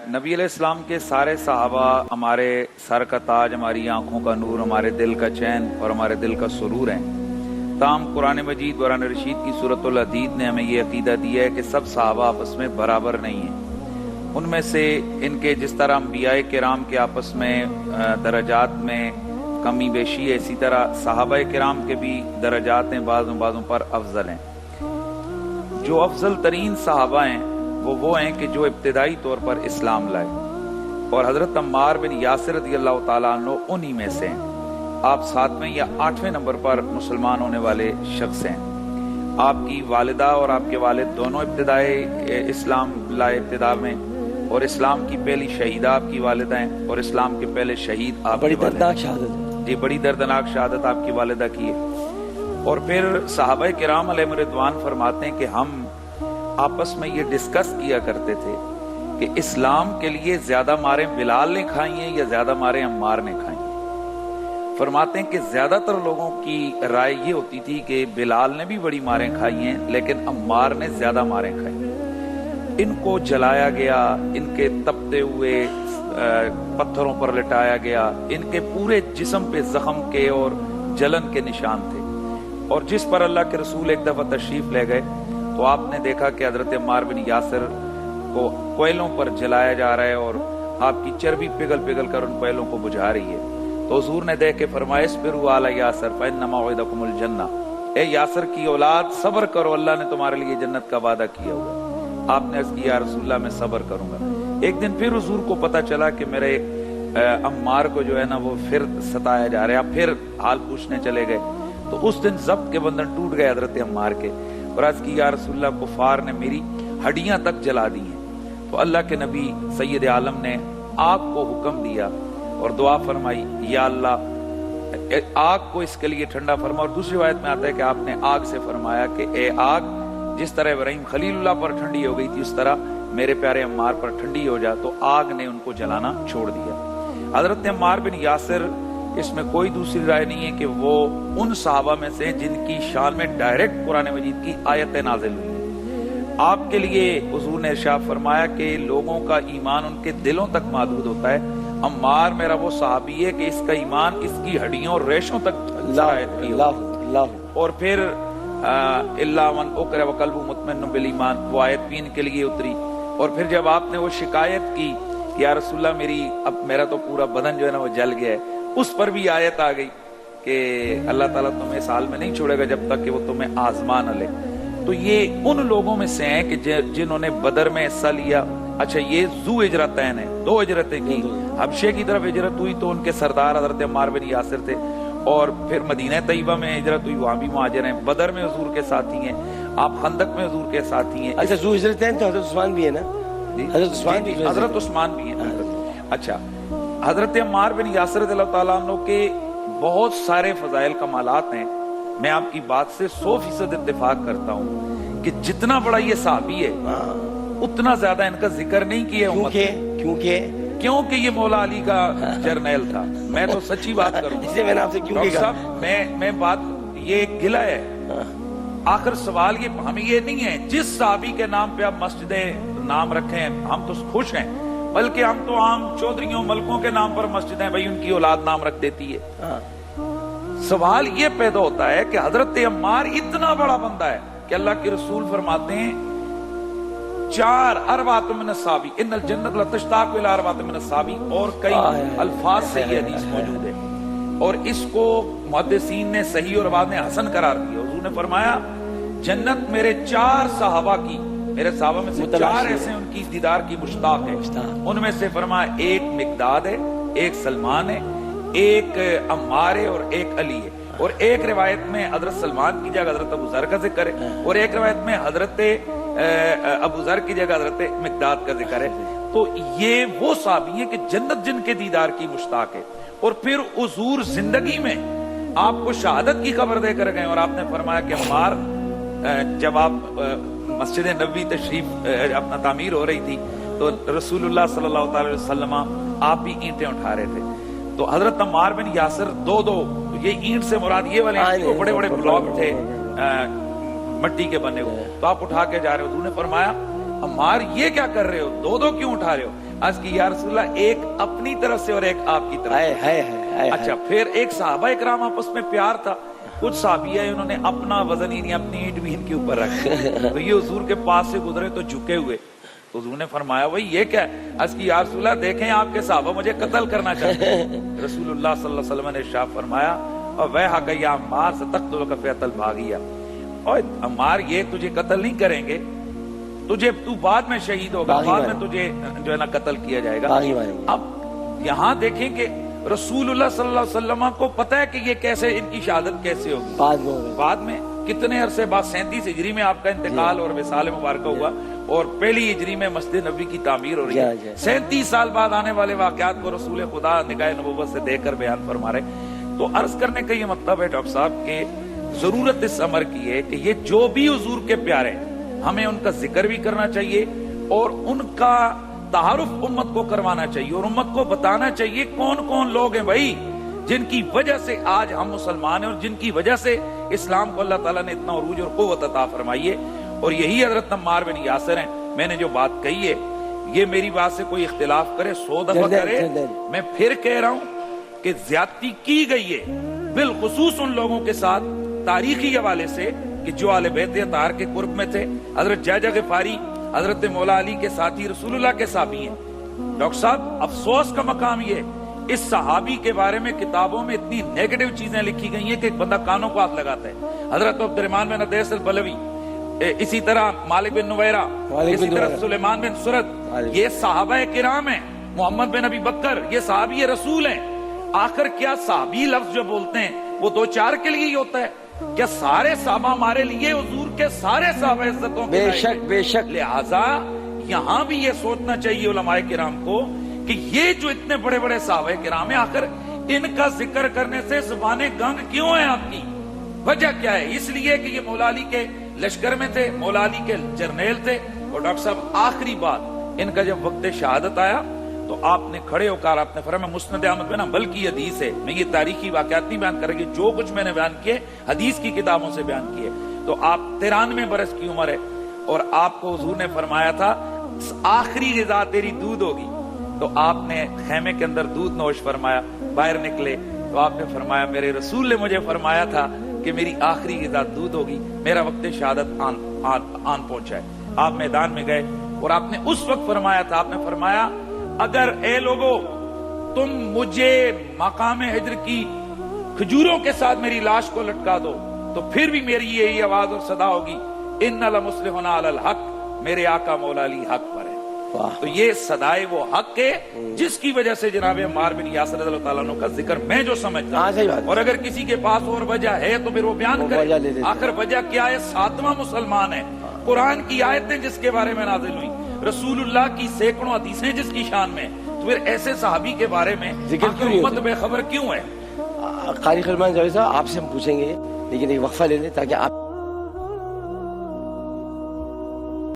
नबी अलैहिस्सलाम के सारे सहाबा हमारे सर का ताज, हमारी आंखों का नूर, हमारे दिल का चैन और हमारे दिल का सुरूर हैं। ताम कुरान मजीद कुरान रशीद की सूरतुल हदीद ने हमें ये अकीदा दिया है कि सब सहाबा आपस में बराबर नहीं हैं। उनमें से इनके जिस तरह अंबिया किराम के आपस में दरजात में कमी बेशी है, इसी तरह सहाबा किराम के भी दरजात हैं, बाज़ों पर अफजल हैं। जो अफजल तरीन सहाबा हैं वो हैं कि जो इब्तिदाई तौर पर इस्लाम लाए, और हजरत अम्मार बिन यासिर रज़ियल्लाहु ताला अन्हु उन्हीं में से हैं। आप 7वें या 8वें नंबर पर मुसलमान होने वाले शख्स हैं। आपकी वालिदा और आपके वालिद दोनों इब्तिदाई इस्लाम लाए इब्तिदा में, और इस्लाम की पहली शहीदा आपकी वालिदा हैं, और इस्लाम के पहले शहीद आप बड़ी दर्दनाक शहादत जी, बड़ी दर्दनाक शहादत आपकी वालिदा की है। और फिर सहाबा किराम अलैहिम रिदवान फरमाते हैं कि हम आपस में ये डिस्कस किया करते थे कि इस्लाम के लिए ज्यादा मारे बिलाल ने खाई हैं या ज्यादा मारे अम्मार ने खाई हैं। फरमाते हैं कि ज्यादातर लोगों की राय ये होती थी कि बिलाल ने भी बड़ी मारें खाई हैं, लेकिन अम्मार ने ज्यादा मारें खाई। इनको जलाया गया, इनके तपते हुए पत्थरों पर लिटाया गया, इनके पूरे जिस्म पे जख्म के और जलन के निशान थे। और जिस पर अल्लाह के रसूल एक दफा तशरीफ ले गए तो आपने देखा कि हजरत अम्मार बिन यासिर को कोयलों पर जलाया जा रहा है और आपकी चर्बी पिघल पिघल कर उन कोयलों को बुझा रही है। तो हुजूर ने देख के फरमाया, इस्बिरू अला यासिर फइन्ना मौइदकुमुल जन्नह, ए यासिर की औलाद सब्र करो, अल्लाह ने तुम्हारे लिए जन्नत का वादा किया हुआ। आपने अर्ज़ किया, या रसूलल्लाह मैं सब्र करूंगा। एक दिन फिर हुजूर को पता चला कि मेरे अम्मार को जो है ना वो फिर सताया जा रहा है। आप फिर हाल पूछने चले गए तो उस दिन ज़ब्त के बंधन टूट गए हजरत अम्मार के, और अर्ज़ की, या रसूलल्लाह कुफार ने मेरी हड्डियां तक जला दी हैं। तो अल्लाह के नबी सैयद आलम ने आग को हुक्म दिया और दुआ फरमाई, या अल्लाह आग को इसके लिए ठंडा फरमा। और दूसरी रिवायत में आता है कि आपने आग से फरमाया कि ए आग, जिस तरह इब्राहीम खलीलुल्लाह पर ठंडी हो गई थी उस तरह मेरे प्यारे अम्मार पर ठंडी हो जा। तो आग ने उनको जलाना छोड़ दिया। हजरत अम्मार बिन यासिर, इसमें कोई दूसरी राय नहीं है कि वो उन सहाबा में से जिनकी शान में डायरेक्ट कुरान मजीद की आयतें नाजिल हुई। आपके लिए हुजूर ने इरशाद फरमाया कि लोगों का ईमान उनके दिलों तक महदूद होता है। अम्मार मेरा वो सहाबी है कि इसका ईमान इसकी हड्डियों और रेशों तक और फिर इल्ला मन उकरा व कल्बु मुतमइन्नुन बिल ईमान, वो आयत भी इनके लिए उतरी। और फिर जब आपने वो शिकायत की कि या रसूलल्लाह मेरा तो पूरा बदन जो है ना वो जल गया है, उस पर भी आयत आ गई कि अल्लाह ताला तुम्हें साल में नहीं छोड़ेगा जब तक कि वो तुम्हें आजमा न ले। तो ये उन लोगों में से हैं कि जिन्होंने बदर में हिस्सा लिया। अच्छा, ये जू हिजरतैन है, 2 हिजरतें की। हबशे की तरफ हिजरत हुई तो उनके सरदार हजरत अम्मार बिन यासिर थे, और फिर मदीना तैयबा में हिजरत हुई, वहां भी मुहाजिर हैं। बदर में हुजूर के साथी हैं, आप खंदक में हुजूर के साथी हैं। अच्छा, जू हिजरतैन तो हजरत उस्मान भी है ना? हजरत उस्मान भी हैं। अच्छा, हजरत अम्मार बिन यासिर रज़ियल्लाहु ताला अन्हु के बहुत सारे फजाइल कमालात हैं। मैं आपकी बात से 100% इत्तेफाक करता हूँ कि जितना बड़ा ये सहाबी है उतना ज्यादा इनका जिक्र नहीं किया। क्योंकि ये मौला अली का जर्नैल था। मैं तो सच्ची बात करूँ, इसलिए मैंने आपसे क्यों कहा? मैं बात ये गिला है। आखिर सवाल ये हमें ये नहीं है जिस सहाबी के नाम पे आप मस्जिदें नाम रखें हम तो खुश हैं, बल्कि हम तो आम चौधरियों मलकों के नाम पर मस्जिदें भाई उनकी औलाद नाम रख देती है। सवाल ये पैदा होता है कि हजरत अम्मार इतना बड़ा बंदा है कि अल्लाह के रसूल फरमाते हैं 4 अरबात मिन अस्साबी इन्नल जन्नत लतश्ताक़ु इला अरबात मिन अस्साबी, और कई अल्फाज से ये हदीस मौजूद है। और इसको मुहद्दिसीन ने सही और बाद में हसन करार दिया। हुजूर ने फरमाया, जन्नत मेरे 4 सहाबा की, मेरे सहाबा में से 4 ऐसे उनकी दीदार की मुश्ताक है। उनमें से फरमाया एक मिकदाद है, एक सलमान है, एक अम्मार है और एक अली है। और एक रिवायत में हजरत सलमान की जगह हजरत अबू ज़र का जिक्र है, और एक रिवायत में हजरत अबू ज़र की जगह हजरत मिकदाद का जिक्र है। तो ये वो सहाबी है कि जन्नत जिनके दीदार की मुश्ताक है। और फिर हुजूर जिंदगी में आपको शहादत की खबर देकर गए, और आपने फरमाया कि अम्मार, जब आप मस्जिद नबवी तशरीफ अपना तामीर हो रही थी तो रसूलुल्लाह सल्लल्लाहु अलैहि वसल्लम आप भी ईंटें उठा रहे थे। तो हजरत अम्मार बिन यासिर 2-2, ये ईंट से मुराद ये वाले बड़े बड़े ब्लॉक थे मट्टी के बने हुए, तो आप उठा के जा रहे हो। उन्होंने फरमाया, अम्मार ये क्या कर रहे हो, 2-2 क्यों उठा रहे हो? عرض کی یا رسول اللہ ایک اپنی طرف سے اور ایک آپ کی طرف سے. اچھا پھر ایک صحابہ اکرام آپس میں پیار تھا. کچھ صحابی ہے انہوں نے اپنا وزن ہی نہیں اپنی اینٹ بھی ان کے اوپر رکھا تو یہ حضور کے پاس سے گزرے تو جھکے ہوئے. حضور نے فرمایا وہی یہ کیا ہے؟ عرض کی یا رسول اللہ دیکھیں آپ کے صحابہ مجھے قتل کرنا چاہتے ہیں. رسول اللہ صلی اللہ علیہ وسلم نے ارشاد فرمایا اور ویحک یا عمار ستقتلک فئۃ الباغیہ، اور عمار یہ تجھے قتل نہیں کریں گے، تجھے تو بعد میں شہید ہوگا، بعد میں تجھے جو ہے نا قتل کیا جائے گا. اب یہاں دیکھیں کہ رسول اللہ صلی اللہ علیہ وسلم کو پتہ ہے کہ یہ کیسے ان کی شہادت کیسے ہوگی. بعد میں کتنے عرصے بعد 37 ہجری میں آپ کا انتقال اور وصال مبارکہ ہوا اور پہلی ہجری میں مسجد نبوی کی تعمیر ہو رہی ہے. 37 سال بعد آنے والے واقعات کو رسول خدا نگاہ نبوت سے دیکھ کر بیان فرما رہے. تو عرض کرنے کا یہ مطلب ہے ڈاکٹر صاحب کہ ضرورت اس امر کی ہے کہ یہ جو بھی حضور کے پیارے ہمیں ان کا ذکر بھی کرنا چاہیے اور ان کا تعارف امت کو کروانا چاہیے اور امت کو بتانا چاہیے کون کون لوگ ہیں بھائی جن کی وجہ سے آج ہم مسلمان ہیں اور جن کی وجہ سے اسلام کو اللہ تعالیٰ نے اتنا عروج اور قوت عطا فرمائی ہے. اور یہی حضرت عمار بن یاسر ہیں. میں نے جو بات کہی ہے یہ میری بات سے کوئی اختلاف کرے 100 دفعہ کرے، میں پھر کہہ رہا ہوں کہ زیادتی کی گئی ہے بالخصوص ان لوگوں کے ساتھ تاریخی حوالے سے کہ جو اہل بیت اطہار کے قرب میں تھے. حضرت جعجع غفاری حضرت مولا علی کے ساتھی رسول اللہ کے صحابی ہیں. ڈاکٹر صاحب افسوس کا مقام یہ اس صحابی کے بارے میں کتابوں میں اتنی نیگیٹو چیزیں لکھی گئی ہیں کہ ایک بندہ کانوں کو ہاتھ لگاتا ہے. حضرت عبد الرحمن بن عدیس البلوی، اسی طرح مالک بن نویرہ، اسی طرح سلیمان بن سرد، یہ صحابہ کرام ہیں. محمد بن ابی بکر یہ صحابی رسول ہیں. آخر کیا صحابی لفظ جو بولتے ہیں وہ 2-4 کے لیے ہی ہوتا ہے؟ کیا سارے صحابہ ہمارے لیے حضور کے سارے صحابہ عزتوں کے بے شک. لہذا یہاں بھی یہ سوچنا چاہیے علماء کرام کو کہ یہ جو اتنے بڑے بڑے صحابہ کرام ہیں آخر ان کا ذکر کرنے سے زبانیں گنگ کیوں ہیں آپ کی؟ وجہ کیا ہے؟ اس لیے کہ یہ مولا علی کے لشکر میں تھے، مولا علی کے جرنیل تھے. اور ڈاکٹر صاحب آخری بات ان کا جب وقت شہادت آیا تو آپ نے کھڑے ہو کر آپ نے فرمایا مسند احمد بن حنبل کی حدیث ہے، میں یہ تاریخی واقعات نہیں بیان کریں گے، جو کچھ میں نے بیان کیے حدیث کی کتابوں سے بیان کیے. تو آپ 93 برس کی عمر ہے اور آپ کو حضور نے فرمایا تھا آخری غذا تیری دودھ ہوگی. تو آپ نے خیمے کے اندر دودھ نوش فرمایا، باہر نکلے تو آپ نے فرمایا میرے رسول نے مجھے فرمایا تھا کہ میری آخری غذا دودھ ہوگی، میرا وقت شہادت آن پہنچا ہے. آپ میدان میں گئے اور آپ نے اس وقت فرمایا تھا، آپ نے فرمایا اگر اے لوگو تم مجھے مقام حجر کی کھجوروں کے ساتھ میری لاش کو لٹکا دو تو پھر بھی میری یہی آواز اور صدا ہوگی ان لمسلمون علی الحق، میرے آقا مولا علی حق پر ہے. تو یہ صدائے وہ حق ہے جس کی وجہ سے جناب عمار بن یاسر رضی اللہ تعالیٰ عنہ کا ذکر میں جو سمجھتا ہوں. اور اگر کسی کے پاس اور وجہ ہے تو پھر وہ بیان کرے. آخر وجہ کیا ہے؟ 7واں مسلمان ہے. قرآن کی آیتیں جس کے بارے میں نازل ہوئی، رسول اللہ کی سینکڑوں حدیثیں جس کی شان میں، تو پھر ایسے صحابی کے بارے میں امت بے خبر کیوں ہے؟ قاری فرمان جاوید صاحب آپ سے ہم پوچھیں گے لیکن ایک وقفہ لے لیں تاکہ آپ